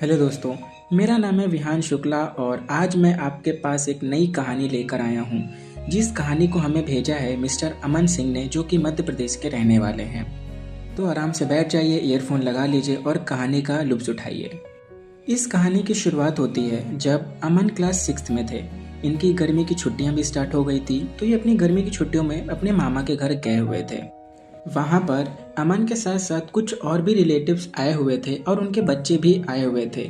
Hello दोस्तों, मेरा नाम है विहान शुक्ला और आज मैं आपके पास एक नई कहानी लेकर आया हूँ। जिस कहानी को हमें भेजा है मिस्टर अमन सिंह ने, जो कि मध्य प्रदेश के रहने वाले हैं। तो आराम से बैठ जाइए, ईयरफोन लगा लीजिए और कहानी का लुत्फ़ उठाइए। इस कहानी की शुरुआत होती है जब अमन क्लास 6 में थे। इनकी गर्मी की छुट्टियां भी स्टार्ट हो गई थी, तो ये अपनी गर्मी की छुट्टियों में अपने मामा के घर गए हुए थे। वहाँ पर अमन के साथ साथ कुछ और भी रिलेटिव्स आए हुए थे और उनके बच्चे भी आए हुए थे।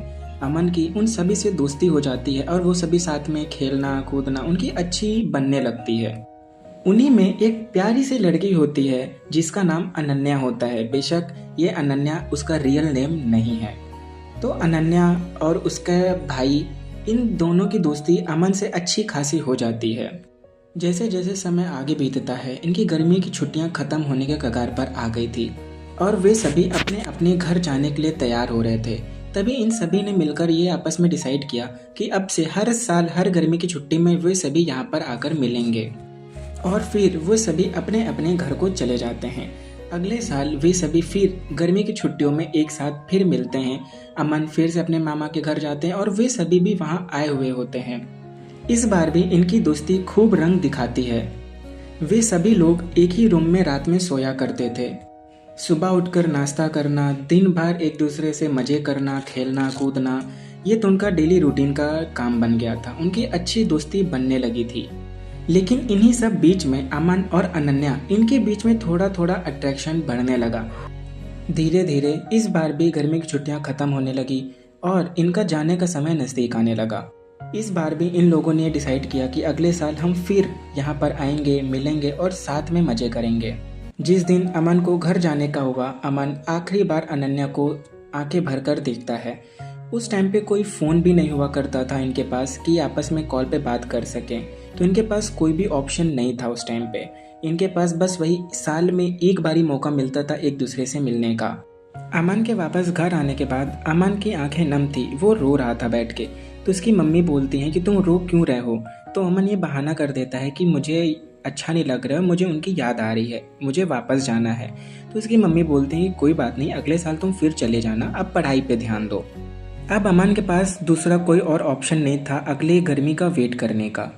अमन की उन सभी से दोस्ती हो जाती है और वो सभी साथ में खेलना कूदना उनकी अच्छी बनने लगती है। उन्हीं में एक प्यारी सी लड़की होती है जिसका नाम अनन्या होता है। बेशक ये अनन्या उसका रियल नेम नहीं है। तो अनन्या और उसका भाई, इन दोनों की दोस्ती अमन से अच्छी खासी हो जाती है। जैसे जैसे समय आगे बीतता है, इनकी गर्मी की छुट्टियां खत्म होने के कगार पर आ गई थी और वे सभी अपने अपने घर जाने के लिए तैयार हो रहे थे। तभी इन सभी ने मिलकर ये आपस में डिसाइड किया कि अब से हर साल हर गर्मी की छुट्टी में वे सभी यहाँ पर आकर मिलेंगे और फिर वो सभी अपने अपने घर को चले जाते हैं। अगले साल वे सभी फिर गर्मी की छुट्टियों में एक साथ फिर मिलते हैं। अमन फिर से अपने मामा के घर जाते हैं और वे सभी भी वहाँ आए हुए होते हैं। इस बार भी इनकी दोस्ती खूब रंग दिखाती है। वे सभी लोग एक ही रूम में रात में सोया करते थे। सुबह उठकर नाश्ता करना, दिन भर एक दूसरे से मजे करना, खेलना कूदना, ये तो उनका डेली रूटीन का काम बन गया था। उनकी अच्छी दोस्ती बनने लगी थी। लेकिन इन्हीं सब बीच में अमन और अनन्या, इनके बीच में थोड़ा थोड़ा अट्रैक्शन बढ़ने लगा। धीरे धीरे इस बार भी गर्मी की छुट्टियां खत्म होने लगी और इनका जाने का समय नज़दीक आने लगा। इस बार भी इन लोगों ने डिसाइड किया कि अगले साल हम फिर यहाँ पर आएंगे, मिलेंगे और साथ में मजे करेंगे। जिस दिन अमन को घर जाने का हुआ, अमन आखिरी बार अनन्या को आंखें भरकर देखता है। उस टाइम पे कोई फ़ोन भी नहीं हुआ करता था इनके पास कि आपस में कॉल पे बात कर सकें, तो इनके पास कोई भी ऑप्शन नहीं था उस टाइम पे। इनके पास बस वही साल में एक बार ही मौका मिलता था एक दूसरे से मिलने का। अमन के वापस घर आने के बाद अमन की आंखें नम थी, वो रो रहा था बैठ के। तो उसकी मम्मी बोलती हैं कि तुम रो क्यों रहे हो। तो अमन ये बहाना कर देता है कि मुझे अच्छा नहीं लग रहा है, मुझे उनकी याद आ रही है, मुझे वापस जाना है। तो उसकी मम्मी बोलती हैं कोई बात नहीं, अगले साल तुम फिर चले जाना, अब पढ़ाई पे ध्यान दो। अब अमन के पास दूसरा कोई और ऑप्शन नहीं था अगली गर्मी का वेट करने का।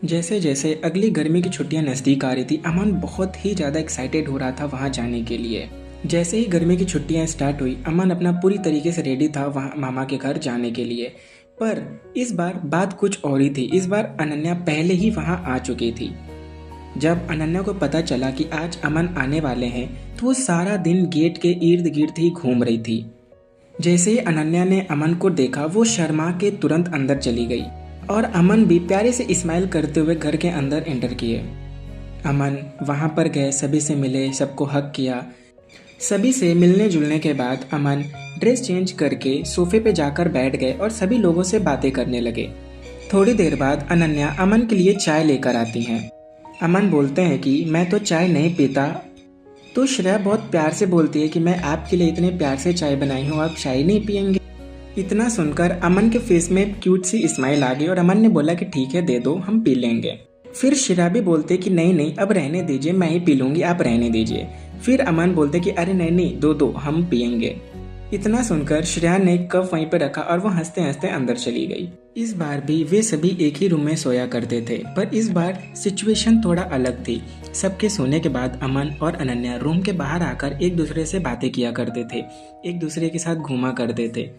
जैसे जैसे अगली गर्मी की छुट्टियां नज़दीक आ रही थी, अमन बहुत ही ज़्यादा एक्साइटेड हो रहा था वहाँ जाने के लिए। जैसे ही गर्मी की छुट्टियां स्टार्ट हुई, अमन अपना पूरी तरीके से रेडी था वहाँ मामा के घर जाने के लिए। पर इस बार बात कुछ और ही थी। इस बार अनन्या पहले ही वहाँ आ चुकी थी। जब अनन्या को पता चला कि आज अमन आने वाले हैं, तो वो सारा दिन गेट के इर्द गिर्द ही घूम रही थी। जैसे ही अनन्या ने अमन को देखा, वो शर्मा के तुरंत अंदर चली गई और अमन भी प्यारे से स्माइल करते हुए घर के अंदर एंटर किए। अमन वहाँ पर गए, सभी से मिले, सबको हग किया। सभी से मिलने जुलने के बाद अमन ड्रेस चेंज करके सोफे पे जाकर बैठ गए और सभी लोगों से बातें करने लगे। थोड़ी देर बाद अनन्या अमन के लिए चाय लेकर आती हैं। अमन बोलते हैं कि मैं तो चाय नहीं पीता। तो श्रेया बहुत प्यार से बोलती है कि मैं आपके लिए इतने प्यार से चाय बनाई हूँ, आप चाय नहीं पियेंगे। इतना सुनकर अमन के फेस में क्यूट सी स्माइल आ गई और अमन ने बोला कि ठीक है, दे दो, हम पी लेंगे। फिर श्रेया भी बोलते कि नहीं नहीं, अब रहने दीजिए, मैं ही पी लूंगी, आप रहने दीजिए। फिर अमन बोलते कि अरे नहीं नहीं, दो दो, हम पियेंगे। इतना सुनकर श्रेया ने कप वहीं पर रखा और वो हंसते हंसते अंदर चली गई। इस बार भी वे सभी एक ही रूम में सोया करते थे, पर इस बार सिचुएशन थोड़ा अलग थी। सबके सोने के बाद अमन और अनन्या रूम के बाहर आकर एक दूसरे से बातें किया करते थे, एक दूसरे के साथ घूमा करते थे।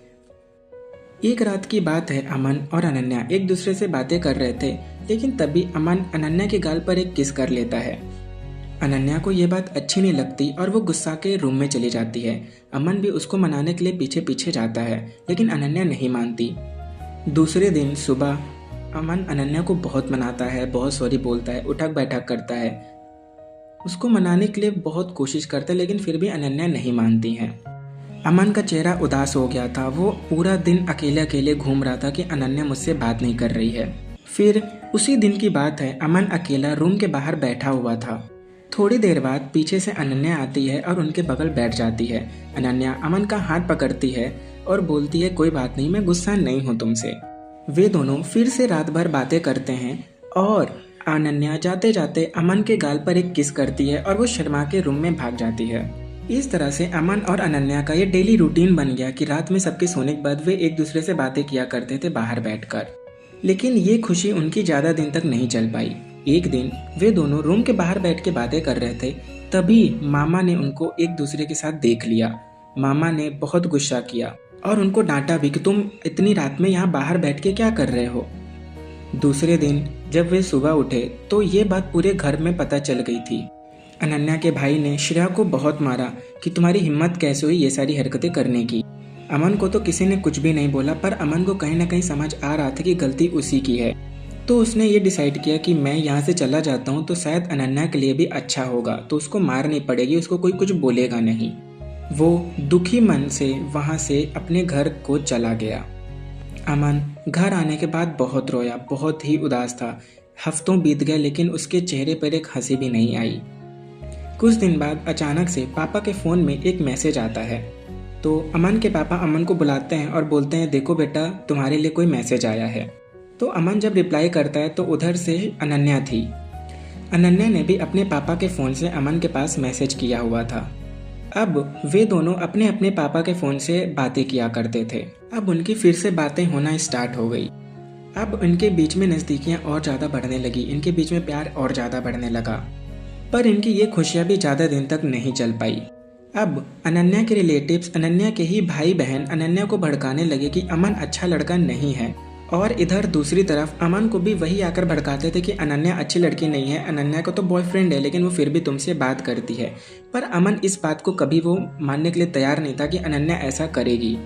एक रात की बात है, अमन और अनन्या एक दूसरे से बातें कर रहे थे, लेकिन तभी अमन अनन्या के गाल पर एक किस कर लेता है। अनन्या को ये बात अच्छी नहीं लगती और वो गुस्सा के रूम में चली जाती है। अमन भी उसको मनाने के लिए पीछे पीछे जाता है, लेकिन अनन्या नहीं मानती। दूसरे दिन सुबह अमन अनन्या को बहुत मनाता है, बहुत सॉरी बोलता है, उठक बैठक करता है, उसको मनाने के लिए बहुत कोशिश करता है, लेकिन फिर भी अनन्या नहीं मानती है। अमन का चेहरा उदास हो गया था। वो पूरा दिन अकेले अकेले घूम रहा था कि अनन्या मुझसे बात नहीं कर रही है। फिर उसी दिन की बात है, अमन अकेला रूम के बाहर बैठा हुआ था। थोड़ी देर बाद पीछे से अनन्या आती है और उनके बगल बैठ जाती है। अनन्या अमन का हाथ पकड़ती है और बोलती है कोई बात नहीं, मैं गुस्सा नहीं हूँ तुमसे। वे दोनों फिर से रात भर बातें करते हैं और अनन्या जाते जाते अमन के गाल पर एक किस करती है और वो शर्मा के रूम में भाग जाती है। इस तरह से अमन और अनन्या का ये डेली रूटीन बन गया कि रात में सबके सोने के बाद वे एक दूसरे से बातें किया करते थे बाहर बैठकर। लेकिन ये खुशी उनकी ज़्यादा दिन तक नहीं चल पाई। एक दिन वे दोनों रूम के बाहर बैठ के बातें कर रहे थे, तभी मामा ने उनको एक दूसरे के साथ देख लिया। मामा ने बहुत गुस्सा किया और उनको डांटा भी कि तुम इतनी रात में यहाँ बाहर बैठ के क्या कर रहे हो। दूसरे दिन जब वे सुबह उठे तो ये बात पूरे घर में पता चल गई थी। अनन्या के भाई ने श्रेया को बहुत मारा कि तुम्हारी हिम्मत कैसे हुई ये सारी हरकतें करने की। अमन को तो किसी ने कुछ भी नहीं बोला, पर अमन को कहीं ना कहीं समझ आ रहा था कि गलती उसी की है। तो उसने ये डिसाइड किया कि मैं यहाँ से चला जाता हूँ तो शायद अनन्या के लिए भी अच्छा होगा, तो उसको मार नहीं पड़ेगी, उसको कोई कुछ बोलेगा नहीं। वो दुखी मन से वहाँ से अपने घर को चला गया। अमन घर आने के बाद बहुत रोया, बहुत ही उदास था। हफ्तों बीत गए लेकिन उसके चेहरे पर एक हंसी भी नहीं आई। कुछ दिन बाद अचानक से पापा के फ़ोन में एक मैसेज आता है। तो अमन के पापा अमन को बुलाते हैं और बोलते हैं, देखो बेटा तुम्हारे लिए कोई मैसेज आया है। तो अमन जब रिप्लाई करता है तो उधर से अनन्या थी। अनन्या ने भी अपने पापा के फ़ोन से अमन के पास मैसेज किया हुआ था। अब वे दोनों अपने अपने पापा के फ़ोन से बातें किया करते थे। अब उनकी फिर से बातें होना स्टार्ट हो गई। अब इनके बीच में नज़दीकियाँ और ज़्यादा बढ़ने लगी, इनके बीच में प्यार और ज़्यादा बढ़ने लगा। पर इनकी ये खुशियाँ भी ज़्यादा दिन तक नहीं चल पाई। अब अनन्या के रिलेटिव्स, अनन्या के ही भाई बहन अनन्या को भड़काने लगे कि अमन अच्छा लड़का नहीं है, और इधर दूसरी तरफ अमन को भी वही आकर भड़काते थे कि अनन्या अच्छी लड़की नहीं है, अनन्या को तो बॉयफ्रेंड है लेकिन वो फिर भी तुमसे बात करती है। पर अमन इस बात को कभी वो मानने के लिए तैयार नहीं था कि अनन्या ऐसा करेगी,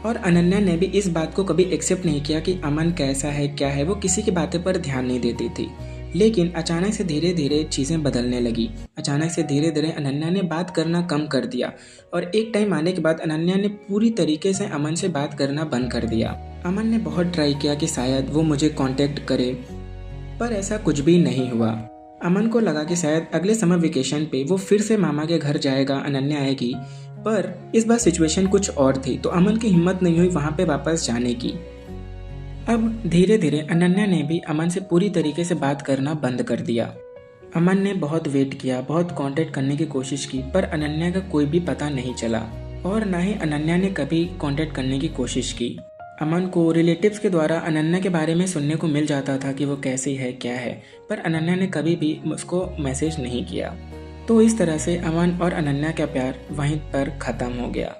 और अनन्या ने भी इस बात को कभी एक्सेप्ट नहीं किया कि अमन कैसा है क्या है, वो किसी की बातें पर ध्यान नहीं देती थी। लेकिन अचानक से धीरे धीरे चीज़ें बदलने लगी। अचानक से धीरे धीरे अनन्या ने बात करना कम कर दिया, और एक टाइम आने के बाद अनन्या ने पूरी तरीके से अमन से बात करना बंद कर दिया। अमन ने बहुत ट्राई किया कि शायद वो मुझे कांटेक्ट करे, पर ऐसा कुछ भी नहीं हुआ। अमन को लगा कि शायद अगले समर वेकेशन पे वो फिर से मामा के घर जाएगा, अनन्या आएगी, पर इस बार सिचुएशन कुछ और थी, तो अमन की हिम्मत नहीं हुई वहाँ पे वापस जाने की। अब धीरे धीरे अनन्या ने भी अमन से पूरी तरीके से बात करना बंद कर दिया। अमन ने बहुत वेट किया, बहुत कांटेक्ट करने की कोशिश की, पर अनन्या का कोई भी पता नहीं चला, और ना ही अनन्या ने कभी कांटेक्ट करने की कोशिश की। अमन को रिलेटिव्स के द्वारा अनन्या के बारे में सुनने को मिल जाता था कि वो कैसी है क्या है, पर अनन्या ने कभी भी उसको मैसेज नहीं किया। तो इस तरह से अमन और अनन्या का प्यार वहीं पर ख़त्म हो गया।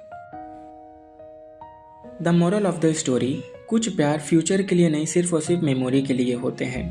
The moral of the story, कुछ प्यार फ्यूचर के लिए नहीं, सिर्फ और सिर्फ मेमोरी के लिए होते हैं।